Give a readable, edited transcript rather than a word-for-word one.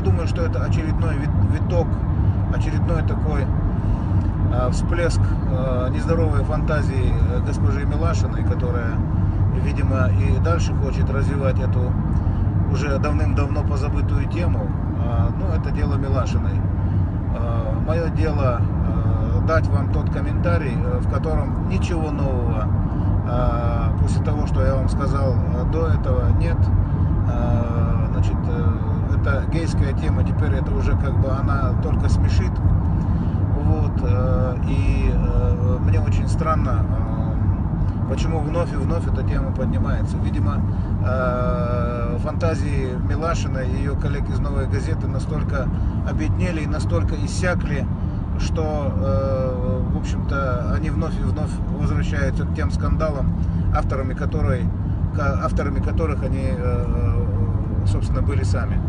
я думаю, что это очередной виток, очередной такой всплеск нездоровой фантазии госпожи Милашиной, которая, видимо, и дальше хочет развивать эту уже давным-давно позабытую тему. Ну, это дело Милашиной. Мое дело дать вам тот комментарий, в котором ничего нового после того, что я вам сказал до этого, нет. Значит, это гейская тема, теперь это уже как бы она только смешит. Вот. И мне очень странно, почему вновь и вновь эта тема поднимается. Видимо, фантазии Милашиной и ее коллег из «Новой газеты» настолько обеднели и настолько иссякли, что, в общем-то, они вновь и вновь возвращаются к тем скандалам, авторами которых они, собственно, были сами.